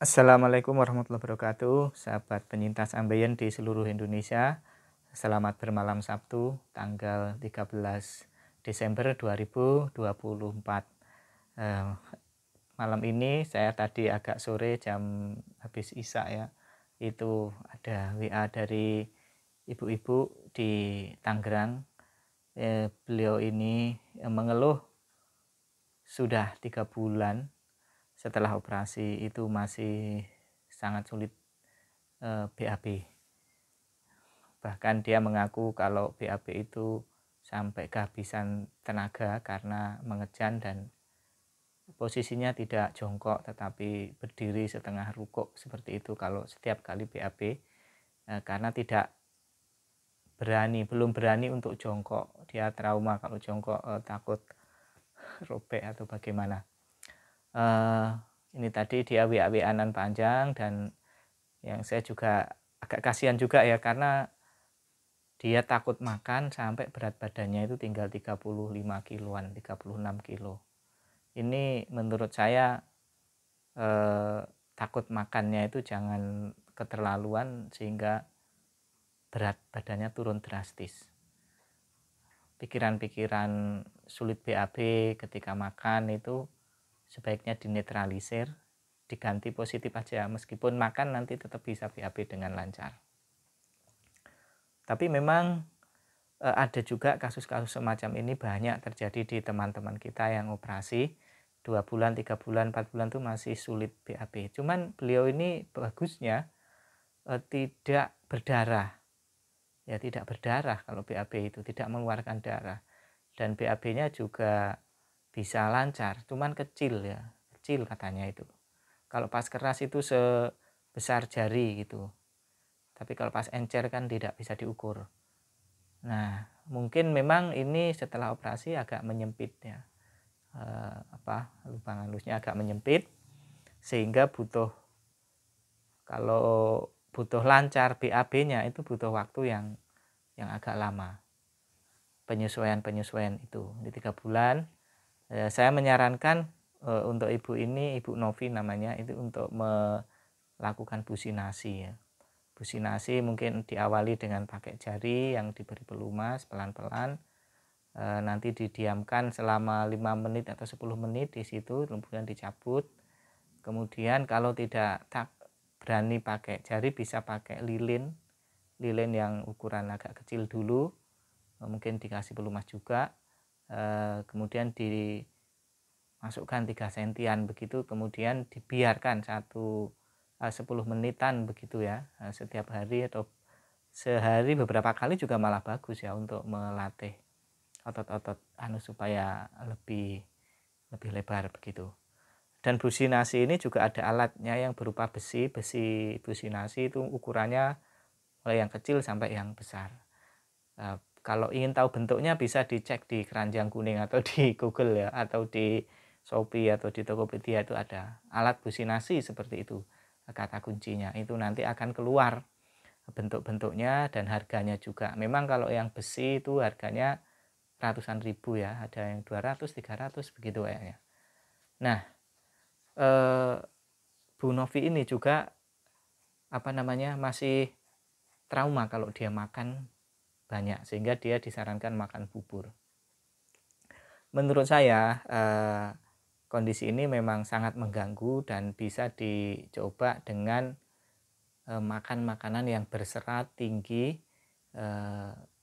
Assalamualaikum warahmatullahi wabarakatuh, sahabat penyintas ambeien di seluruh Indonesia. Selamat bermalam Sabtu, tanggal 13 Desember 2024. Malam ini saya tadi agak sore jam habis Isya ya, itu ada WA dari ibu-ibu di Tangerang. Beliau ini mengeluh sudah 3 bulan setelah operasi itu masih sangat sulit BAB. Bahkan dia mengaku kalau BAB itu sampai kehabisan tenaga karena mengejan dan posisinya tidak jongkok tetapi berdiri setengah rukuk seperti itu kalau setiap kali BAB, karena belum berani untuk jongkok. Dia trauma kalau jongkok, takut robek atau bagaimana. Ini tadi dia WA-WA-an panjang dan yang saya juga agak kasihan juga ya, karena dia takut makan sampai berat badannya itu tinggal 35 kiloan, 36 kilo. Ini menurut saya takut makannya itu jangan keterlaluan sehingga berat badannya turun drastis. Pikiran-pikiran sulit BAB ketika makan itu sebaiknya dinetralisir, diganti positif aja, meskipun makan nanti tetap bisa BAB dengan lancar. Tapi memang ada juga kasus-kasus semacam ini banyak terjadi di teman-teman kita yang operasi 2 bulan, 3 bulan, 4 bulan tuh masih sulit BAB. Cuman beliau ini bagusnya tidak berdarah. Ya tidak berdarah kalau BAB itu, tidak mengeluarkan darah. Dan BAB-nya juga bisa lancar, cuman kecil ya, kecil katanya itu. Kalau pas keras itu sebesar jari gitu. Tapi kalau pas encer kan tidak bisa diukur. Nah, mungkin memang ini setelah operasi agak menyempit ya. Lubang halusnya agak menyempit sehingga kalau butuh lancar BAB-nya itu butuh waktu yang agak lama. Penyesuaian itu di 3 bulan. Saya menyarankan untuk ibu ini, Ibu Novi namanya, itu untuk melakukan businasi ya. Businasi mungkin diawali dengan pakai jari yang diberi pelumas pelan-pelan, nanti didiamkan selama 5 menit atau 10 menit di situ, kemudian dicabut. Kemudian kalau tidak berani pakai jari bisa pakai lilin yang ukuran agak kecil dulu, mungkin dikasih pelumas juga, kemudian dimasukkan 3 sentian begitu, kemudian dibiarkan 10 menitan begitu ya, setiap hari atau sehari beberapa kali juga malah bagus ya untuk melatih otot-otot supaya lebih lebar begitu. Dan businasi ini juga ada alatnya yang berupa besi businasi itu ukurannya mulai yang kecil sampai yang besar. Kalau ingin tahu bentuknya bisa dicek di Keranjang Kuning atau di Google ya, atau di Shopee atau di Tokopedia, itu ada alat businasi seperti itu. Kata kuncinya itu nanti akan keluar bentuk-bentuknya dan harganya juga. Memang kalau yang besi itu harganya ratusan ribu ya, ada yang 200, 300 begitu kayaknya. Nah, Bu Novi ini juga masih trauma kalau dia makan banyak, sehingga dia disarankan makan bubur. Menurut saya kondisi ini memang sangat mengganggu dan bisa dicoba dengan makan makanan yang berserat tinggi.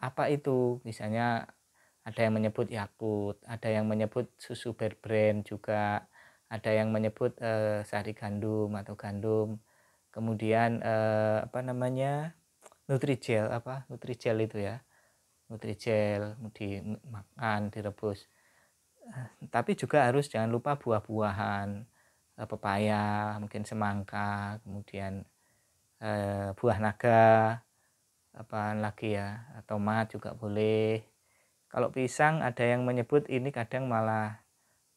Apa itu? Misalnya ada yang menyebut Yakult, ada yang menyebut susu Bear Brand juga, ada yang menyebut sari gandum atau gandum. Kemudian Nutrijel itu ya. Nutrijel dimakan, direbus. Tapi juga jangan lupa buah-buahan, pepaya, mungkin semangka, kemudian buah naga, apa lagi ya, tomat juga boleh. Kalau pisang ada yang menyebut ini kadang malah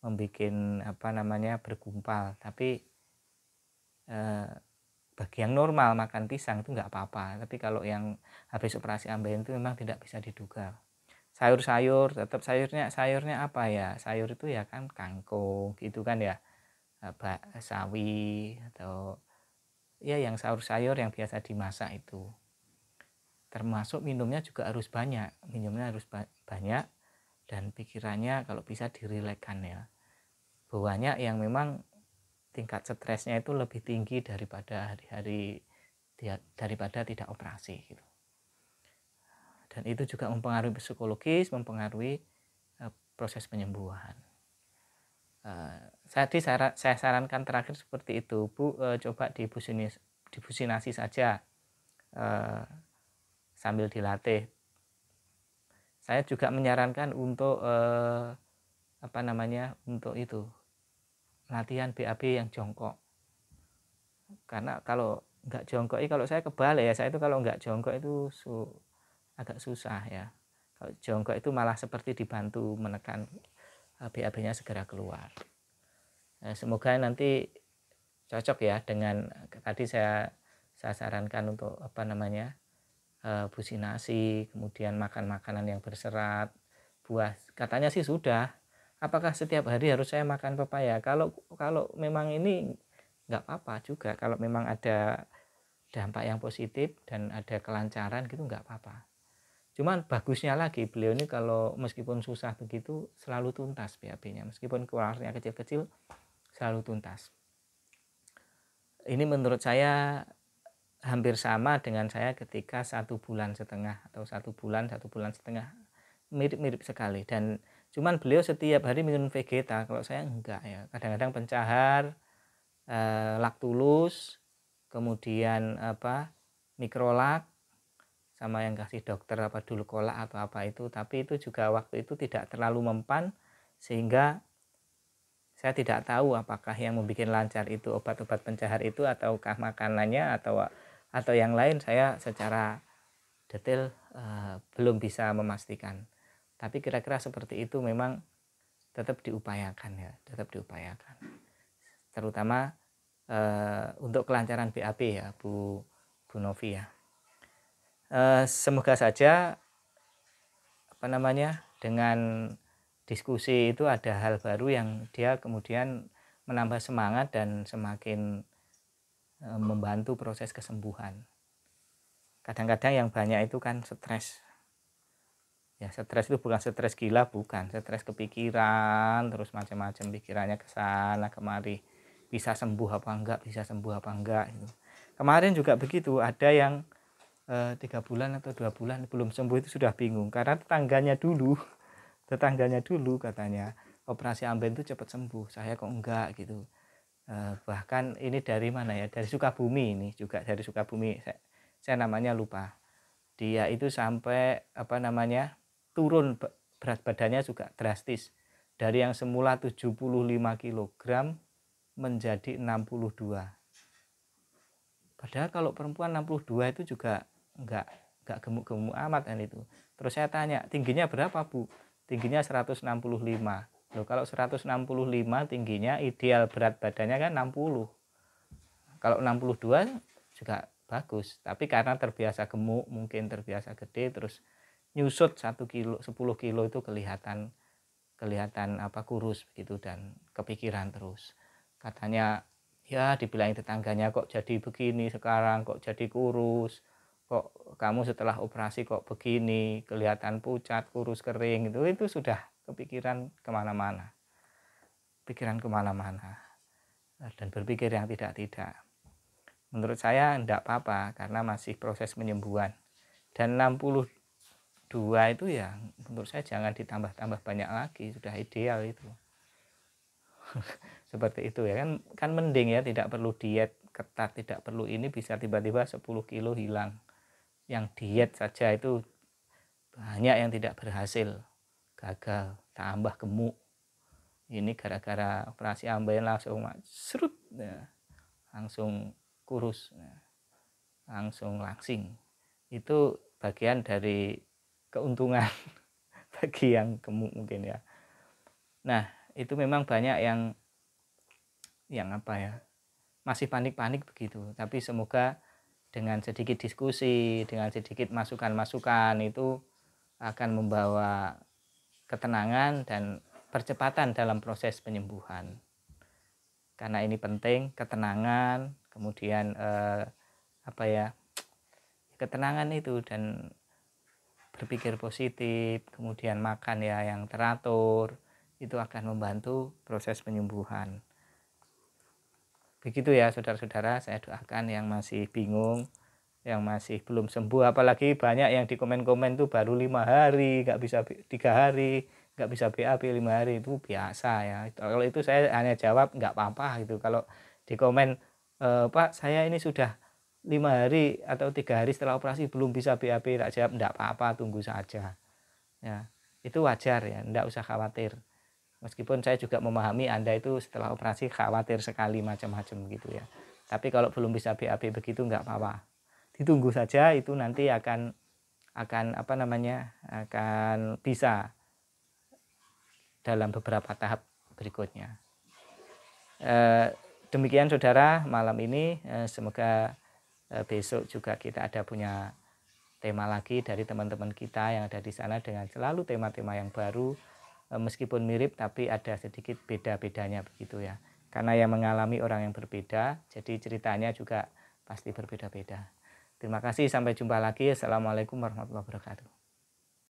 membuat bergumpal, tapi bagi yang normal makan pisang itu nggak apa-apa. Tapi kalau yang habis operasi ambeien itu memang tidak bisa diduga. Sayur-sayur tetap sayurnya apa ya, sayur itu ya kan kangkung gitu kan ya, sawi atau ya yang sayur-sayur yang biasa dimasak itu. Termasuk minumnya juga harus banyak, banyak, dan pikirannya kalau bisa dirilekkan ya. Banyak yang memang tingkat stresnya itu lebih tinggi daripada hari-hari daripada tidak operasi gitu. Dan itu juga mempengaruhi psikologis, mempengaruhi proses penyembuhan. Saya sarankan terakhir seperti itu, Bu, coba dibusinasi saja sambil dilatih. Saya juga menyarankan untuk untuk itu latihan BAB yang jongkok. Karena kalau nggak jongkok, kalau saya kebalik ya, saya itu kalau nggak jongkok itu agak susah ya. Kalau jongkok itu malah seperti dibantu menekan BAB-nya segera keluar. Semoga nanti cocok ya dengan tadi saya sarankan untuk businasi, kemudian makan makanan yang berserat, buah. Katanya sih sudah. Apakah setiap hari harus saya makan pepaya? Kalau memang ini nggak apa-apa juga. Kalau memang ada dampak yang positif dan ada kelancaran gitu nggak apa-apa. Cuman bagusnya lagi beliau ini kalau meskipun susah begitu selalu tuntas BAB-nya. Meskipun keluarnya kecil-kecil selalu tuntas. Ini menurut saya hampir sama dengan saya ketika 1,5 bulan atau 1 bulan setengah, mirip-mirip sekali. Dan cuman beliau setiap hari minum Vegeta, kalau saya enggak ya. Kadang-kadang pencahar, Lactulus, kemudian Mikrolak, sama yang kasih dokter dulu kolak atau apa itu. Tapi itu juga waktu itu tidak terlalu mempan, sehingga saya tidak tahu apakah yang membuat lancar itu obat-obat pencahar itu ataukah makanannya atau yang lain. Saya secara detail belum bisa memastikan. Tapi kira-kira seperti itu memang tetap diupayakan ya, terutama untuk kelancaran BAB ya, Bu Novi ya. Semoga saja dengan diskusi itu ada hal baru yang dia kemudian menambah semangat dan semakin membantu proses kesembuhan. Kadang-kadang yang banyak itu kan stres. Ya, stres itu bukan stres gila, bukan. Stres kepikiran, terus macam-macam pikirannya ke sana kemari. Bisa sembuh apa enggak, gitu. Kemarin juga begitu, ada yang 3 bulan atau 2 bulan belum sembuh itu sudah bingung. Karena tetangganya dulu katanya operasi amben itu cepat sembuh, saya kok enggak gitu. Bahkan ini dari mana ya, dari Sukabumi, ini juga dari Sukabumi, saya namanya lupa. Dia itu sampai turun berat badannya juga drastis, dari yang semula 75 kg menjadi 62. Padahal kalau perempuan 62 itu juga enggak gemuk-gemuk amat kan itu. Terus saya tanya, tingginya berapa, Bu? Tingginya 165. Loh, kalau 165 tingginya ideal berat badannya kan 60. Kalau 62 juga bagus, tapi karena terbiasa gemuk, mungkin terbiasa gede, terus nyusut 1 kilo, 10 kilo itu kelihatan kurus begitu dan kepikiran terus. Katanya ya dibilangin tetangganya, kok jadi begini sekarang, kok jadi kurus, kok kamu setelah operasi kok begini, kelihatan pucat, kurus, kering, itu sudah kepikiran kemana-mana dan berpikir yang tidak. Menurut saya enggak apa-apa karena masih proses penyembuhan. Dan 62 itu ya menurut saya jangan ditambah-tambah banyak lagi, sudah ideal itu. Seperti itu ya, kan mending ya, tidak perlu diet ketat, tidak perlu ini, bisa tiba-tiba 10 kilo hilang. Yang diet saja itu banyak yang tidak berhasil, gagal, tambah gemuk. Ini gara-gara operasi amben langsung serut ya, langsung kurus, langsung langsing. Itu bagian dari keuntungan bagi yang gemuk mungkin ya. Nah, itu memang banyak yang masih panik-panik begitu. Tapi semoga dengan sedikit diskusi, dengan sedikit masukan-masukan itu akan membawa ketenangan dan percepatan dalam proses penyembuhan. Karena ini penting, ketenangan, kemudian ketenangan itu, dan berpikir positif, kemudian makan ya yang teratur, itu akan membantu proses penyembuhan. Begitu ya saudara-saudara, saya doakan yang masih bingung, yang masih belum sembuh, apalagi banyak yang di komen-komen tuh baru 5 hari, nggak bisa 3 hari, nggak bisa BAB 5 hari, itu biasa ya. Kalau itu saya hanya jawab nggak apa-apa gitu. Kalau di komen, Pak saya ini sudah 5 hari atau 3 hari setelah operasi belum bisa BAB, tak jawab nggak apa-apa, tunggu saja ya, itu wajar ya, nggak usah khawatir. Meskipun saya juga memahami Anda itu setelah operasi khawatir sekali macam-macam gitu ya. Tapi kalau belum bisa BAB begitu nggak apa-apa. Ditunggu saja, itu nanti akan akan bisa dalam beberapa tahap berikutnya. Demikian saudara malam ini, semoga besok juga kita ada punya tema lagi dari teman-teman kita yang ada di sana dengan selalu tema-tema yang baru. Meskipun mirip tapi ada sedikit beda-bedanya begitu ya, karena yang mengalami orang yang berbeda, jadi ceritanya juga pasti berbeda-beda. Terima kasih, sampai jumpa lagi. Assalamualaikum warahmatullahi wabarakatuh.